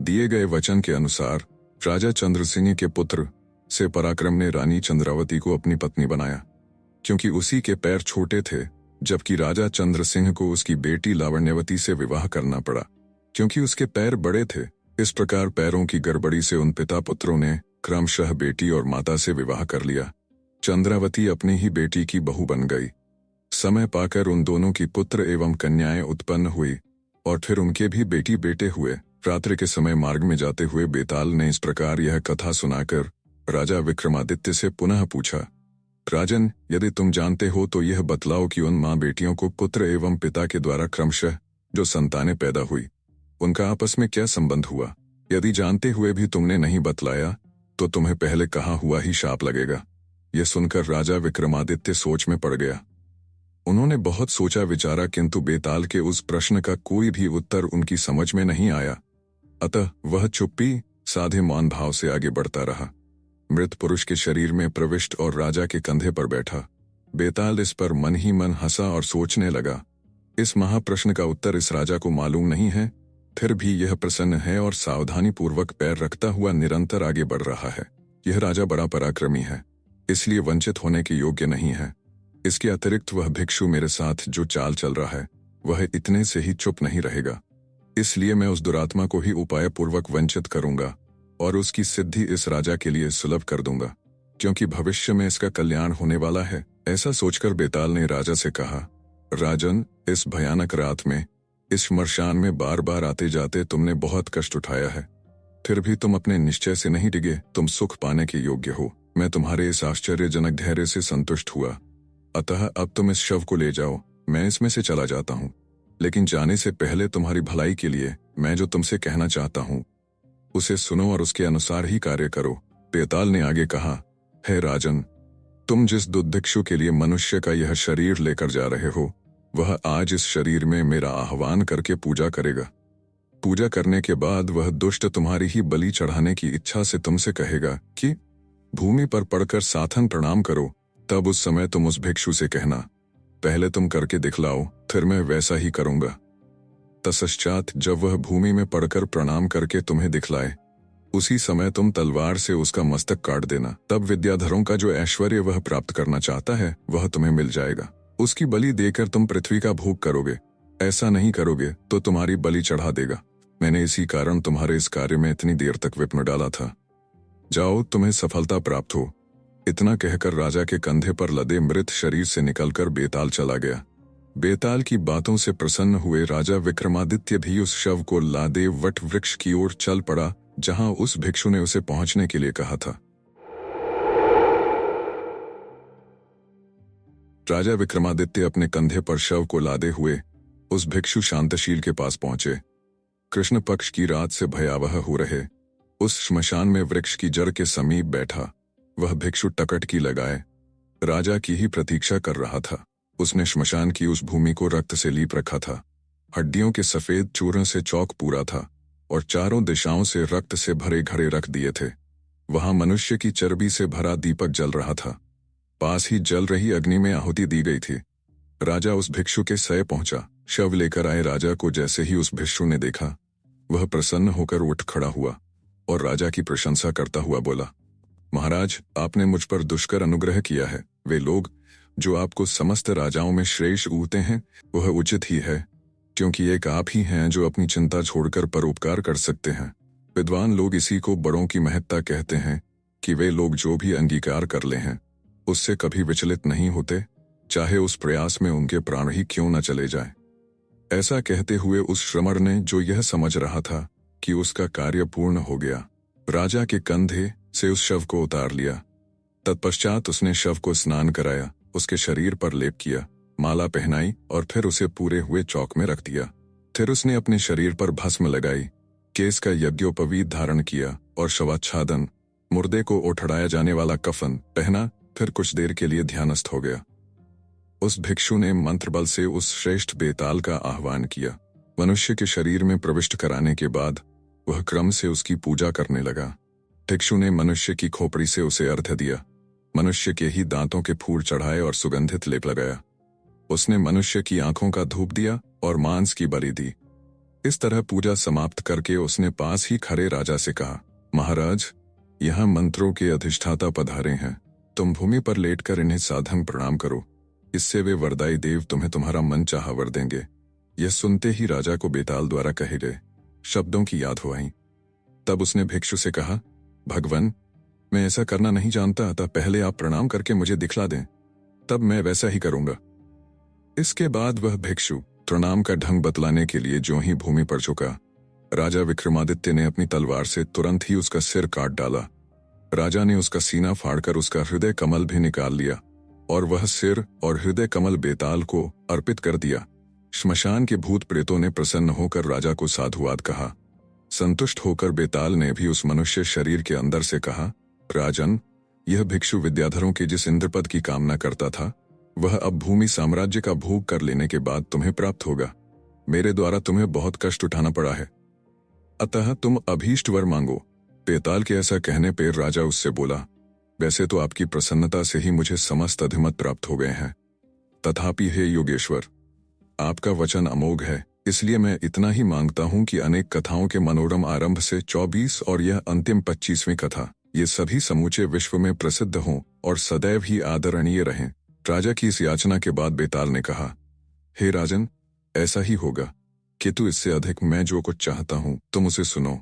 दिए गए वचन के अनुसार राजा चंद्रसिंह के पुत्र से पराक्रम ने रानी चंद्रावती को अपनी पत्नी बनाया, क्योंकि उसी के पैर छोटे थे, जबकि राजा चंद्रसिंह को उसकी बेटी लावण्यवती से विवाह करना पड़ा, क्योंकि उसके पैर बड़े थे। इस प्रकार पैरों की गड़बड़ी से उन पिता पुत्रों ने क्रमशः बेटी और माता से विवाह कर लिया। चंद्रावती अपनी ही बेटी की बहू बन गई। समय पाकर उन दोनों की पुत्र एवं कन्याएं उत्पन्न हुई और फिर उनके भी बेटी बेटे हुए। रात्रि के समय मार्ग में जाते हुए बेताल ने इस प्रकार यह कथा सुनाकर राजा विक्रमादित्य से पुनः पूछा, राजन, यदि तुम जानते हो तो यह बतलाओ कि उन माँ बेटियों को पुत्र एवं पिता के द्वारा क्रमशः जो संतानें पैदा हुई उनका आपस में क्या संबंध हुआ? यदि जानते हुए भी तुमने नहीं बतलाया तो तुम्हें पहले कहा हुआ ही शाप लगेगा। यह सुनकर राजा विक्रमादित्य सोच में पड़ गया। उन्होंने बहुत सोचा विचारा, किंतु बेताल के उस प्रश्न का कोई भी उत्तर उनकी समझ में नहीं आया। अतः वह चुप्पी साधे मौन भाव से आगे बढ़ता रहा। मृत पुरुष के शरीर में प्रविष्ट और राजा के कंधे पर बैठा बेताल इस पर मन ही मन हंसा और सोचने लगा, इस महाप्रश्न का उत्तर इस राजा को मालूम नहीं है। फिर भी यह प्रसन्न है और सावधानी पूर्वक पैर रखता हुआ निरंतर आगे बढ़ रहा है। यह राजा बड़ा पराक्रमी है, इसलिए वंचित होने के योग्य नहीं है। इसके अतिरिक्त वह भिक्षु मेरे साथ जो चाल चल रहा है वह इतने से ही चुप नहीं रहेगा, इसलिए मैं उस दुरात्मा को ही उपाय पूर्वक वंचित करूंगा और उसकी सिद्धि इस राजा के लिए सुलभ कर दूंगा, क्योंकि भविष्य में इसका कल्याण होने वाला है। ऐसा सोचकर बेताल ने राजा से कहा, राजन, इस भयानक रात में इस श्मशान में बार बार आते जाते तुमने बहुत कष्ट उठाया है, फिर भी तुम अपने निश्चय से नहीं डिगे। तुम सुख पाने के योग्य हो। मैं तुम्हारे इस आश्चर्यजनक धैर्य से संतुष्ट हुआ, अतः अब तुम इस शव को ले जाओ, मैं इसमें से चला जाता हूँ। लेकिन जाने से पहले तुम्हारी भलाई के लिए मैं जो तुमसे कहना चाहता हूँ उसे सुनो और उसके अनुसार ही कार्य करो। बेताल ने आगे कहा, हे राजन, तुम जिस दुर्भिक्षु के लिए मनुष्य का यह शरीर लेकर जा रहे हो वह आज इस शरीर में मेरा आह्वान करके पूजा करेगा। पूजा करने के बाद वह दुष्ट तुम्हारी ही बलि चढ़ाने की इच्छा से तुमसे कहेगा कि भूमि पर पड़कर साथन प्रणाम करो। तब उस समय तुम उस भिक्षु से कहना, पहले तुम करके दिखलाओ, फिर मैं वैसा ही करूंगा। तत्पश्चात जब वह भूमि में पड़कर प्रणाम करके तुम्हें दिखलाए, उसी समय तुम तलवार से उसका मस्तक काट देना। तब विद्याधरों का जो ऐश्वर्य वह प्राप्त करना चाहता है वह तुम्हें मिल जाएगा। उसकी बलि देकर तुम पृथ्वी का भोग करोगे। ऐसा नहीं करोगे तो तुम्हारी बलि चढ़ा देगा। मैंने इसी कारण तुम्हारे इस कार्य में इतनी देर तक विघ्न डाला था। जाओ, तुम्हें सफलता प्राप्त हो। इतना कहकर राजा के कंधे पर लदे मृत शरीर से निकलकर बेताल चला गया। बेताल की बातों से प्रसन्न हुए राजा विक्रमादित्य भी उस शव को लादे वट वृक्ष की ओर चल पड़ा जहां उस भिक्षु ने उसे पहुंचने के लिए कहा था। राजा विक्रमादित्य अपने कंधे पर शव को लादे हुए उस भिक्षु शांतशील के पास पहुंचे। कृष्ण पक्ष की रात से भयावह हो रहे उस श्मशान में वृक्ष की जड़ के समीप बैठा वह भिक्षु टकटकी लगाए राजा की ही प्रतीक्षा कर रहा था। उसने श्मशान की उस भूमि को रक्त से लीप रखा था। हड्डियों के सफेद चूर्ण से चौक पूरा था और चारों दिशाओं से रक्त से भरे घड़े रख दिए थे। वहां मनुष्य की चर्बी से भरा दीपक जल रहा था। पास ही जल रही अग्नि में आहुति दी गई थी। राजा उस भिक्षु के सय पहुंचा। शव लेकर आए राजा को जैसे ही उस भिक्षु ने देखा वह प्रसन्न होकर उठ खड़ा हुआ और राजा की प्रशंसा करता हुआ बोला, महाराज, आपने मुझ पर दुष्कर अनुग्रह किया है। वे लोग जो आपको समस्त राजाओं में श्रेष्ठ ऊते हैं वह उचित ही है, क्योंकि एक आप ही हैं जो अपनी चिंता छोड़कर परोपकार कर सकते हैं। विद्वान लोग इसी को बड़ों की महत्ता कहते हैं कि वे लोग जो भी अंगीकार कर ले हैं उससे कभी विचलित नहीं होते, चाहे उस प्रयास में उनके प्राण ही क्यों न चले जाए। ऐसा कहते हुए उस श्रमण ने, जो यह समझ रहा था कि उसका कार्य पूर्ण हो गया, राजा के कंधे से उस शव को उतार लिया। तत्पश्चात उसने शव को स्नान कराया, उसके शरीर पर लेप किया, माला पहनाई और फिर उसे पूरे हुए चौक में रख दिया। फिर उसने अपने शरीर पर भस्म लगाई, केस का यज्ञोपवीत धारण किया और शवाच्छादन, मुर्दे को उठड़ाया जाने वाला कफन पहना। फिर कुछ देर के लिए ध्यानस्थ हो गया। उस भिक्षु ने मंत्र बल से उस श्रेष्ठ बेताल का आह्वान किया। मनुष्य के शरीर में प्रविष्ट कराने के बाद वह क्रम से उसकी पूजा करने लगा। भिक्षु ने मनुष्य की खोपड़ी से उसे अर्घ्य दिया, मनुष्य के ही दांतों के फूल चढ़ाए और सुगंधित लेप लगाया। उसने मनुष्य की आंखों का धूप दिया और मांस की बलि दी। इस तरह पूजा समाप्त करके उसने पास ही खड़े राजा से कहा, महाराज, यहाँ मंत्रों के अधिष्ठाता पधारे हैं। तुम भूमि पर लेटकर इन्हें साधन प्रणाम करो, इससे वे वरदाई देव तुम्हें तुम्हारा मन चाहा वर देंगे। यह सुनते ही राजा को बेताल द्वारा कहे गए शब्दों की याद हो आई। तब उसने भिक्षु से कहा, भगवान, मैं ऐसा करना नहीं जानता, अतः पहले आप प्रणाम करके मुझे दिखला दें, तब मैं वैसा ही करूंगा। इसके बाद वह भिक्षु प्रणाम का ढंग बतलाने के लिए ज्यों ही भूमि पर झुका, राजा विक्रमादित्य ने अपनी तलवार से तुरंत ही उसका सिर काट डाला। राजा ने उसका सीना फाड़कर उसका हृदय कमल भी निकाल लिया और वह सिर और हृदय कमल बेताल को अर्पित कर दिया। श्मशान के भूत प्रेतों ने प्रसन्न होकर राजा को साधुवाद कहा। संतुष्ट होकर बेताल ने भी उस मनुष्य शरीर के अंदर से कहा, राजन, यह भिक्षु विद्याधरों के जिस इंद्रपद की कामना करता था वह अब भूमि साम्राज्य का भोग कर लेने के बाद तुम्हें प्राप्त होगा। मेरे द्वारा तुम्हें बहुत कष्ट उठाना पड़ा है, अतः तुम अभीष्ट वर मांगो। बेताल के ऐसा कहने पर राजा उससे बोला, वैसे तो आपकी प्रसन्नता से ही मुझे समस्त अधिमत प्राप्त हो गए हैं, तथापि हे योगेश्वर, आपका वचन अमोघ है, इसलिए मैं इतना ही मांगता हूं कि अनेक कथाओं के मनोरम आरंभ से 24 और यह अंतिम 25वीं कथा, ये सभी समूचे विश्व में प्रसिद्ध हों और सदैव ही आदरणीय रहें। राजा की इस याचना के बाद बेताल ने कहा, हे राजन, ऐसा ही होगा, किंतु इससे अधिक मैं जो कुछ चाहता हूं तुम उसे सुनो।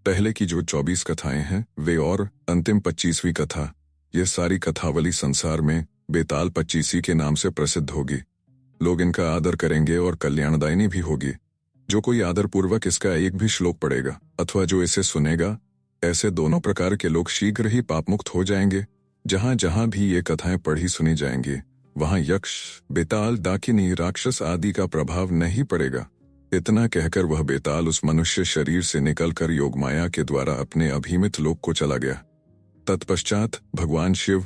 पहले की जो 24 कथाएं हैं वे और अंतिम 25वीं कथा, यह सारी कथावली संसार में बेताल 25 के नाम से प्रसिद्ध होगी। लोग इनका आदर करेंगे और कल्याणदायिनी भी होगी। जो कोई आदरपूर्वक इसका एक भी श्लोक पढ़ेगा अथवा जो इसे सुनेगा, ऐसे दोनों प्रकार के लोग शीघ्र ही पापमुक्त हो जाएंगे। जहां जहां भी ये कथाएं पढ़ी सुनी जाएंगी वहां यक्ष, बेताल, डाकिनी, राक्षस आदि का प्रभाव नहीं पड़ेगा। इतना कहकर वह बेताल उस मनुष्य शरीर से निकलकर योगमाया के द्वारा अपने अभिमित लोक को चला गया। तत्पश्चात भगवान शिव,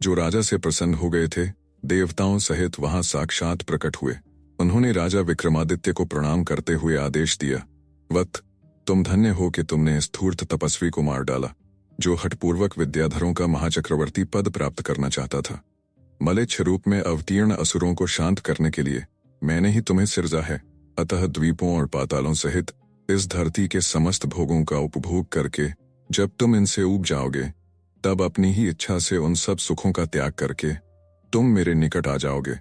जो राजा से प्रसन्न हो गए थे, देवताओं सहित वहां साक्षात प्रकट हुए। उन्होंने राजा विक्रमादित्य को प्रणाम करते हुए आदेश दिया, वत्स, तुम धन्य हो कि तुमने इस धूर्त तपस्वी को मार डाला, जो हठपूर्वक विद्याधरों का महाचक्रवर्ती पद प्राप्त करना चाहता था। मलेच्छ रूप में अवतीर्ण असुरों को शांत करने के लिए मैंने ही तुम्हें सिरजा है। अतः द्वीपों और पातालों सहित इस धरती के समस्त भोगों का उपभोग करके जब तुम इनसे ऊब जाओगे, तब अपनी ही इच्छा से उन सब सुखों का त्याग करके तुम मेरे निकट आ जाओगे।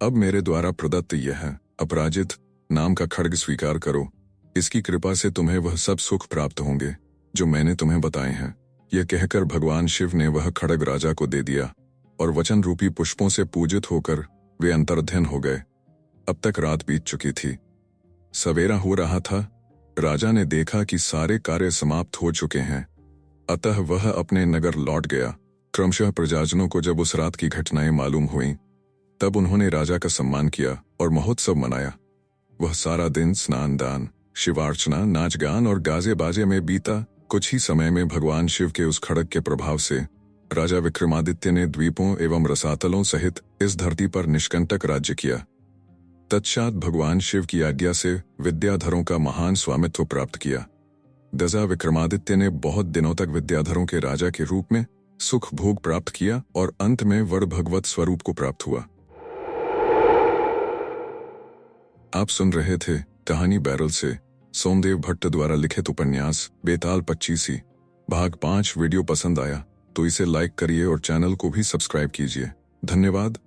अब मेरे द्वारा प्रदत्त यह अपराजित नाम का खड्ग स्वीकार करो। इसकी कृपा से तुम्हें वह सब सुख प्राप्त होंगे जो मैंने तुम्हें बताए हैं। यह कहकर भगवान शिव ने वह खड्ग राजा को दे दिया और वचन रूपी पुष्पों से पूजित होकर वे अंतर्ध्यान हो गए। अब तक रात बीत चुकी थी। सवेरा हो रहा था। राजा ने देखा कि सारे कार्य समाप्त हो चुके हैं, अतः वह अपने नगर लौट गया। क्रमशः प्रजाजनों को जब उस रात की घटनाएं मालूम हुईं, तब उन्होंने राजा का सम्मान किया और महोत्सव मनाया। वह सारा दिन स्नान दान, शिवार्चना, नाच गान और गाजे बाजे में बीता। कुछ ही समय में भगवान शिव के उस खड्ग के प्रभाव से राजा विक्रमादित्य ने द्वीपों एवं रसातलों सहित इस धरती पर निष्कंटक राज्य किया। तत्पश्चात भगवान शिव की आज्ञा से विद्याधरों का महान स्वामित्व प्राप्त किया। दजा विक्रमादित्य ने बहुत दिनों तक विद्याधरों के राजा के रूप में सुख भोग प्राप्त किया और अंत में वड़ भगवत स्वरूप को प्राप्त हुआ। आप सुन रहे थे कहानी बैरल से सोमदेव भट्ट द्वारा लिखित उपन्यास बेताल 25 भाग 5। वीडियो पसंद आया तो इसे लाइक करिए और चैनल को भी सब्सक्राइब कीजिए। धन्यवाद।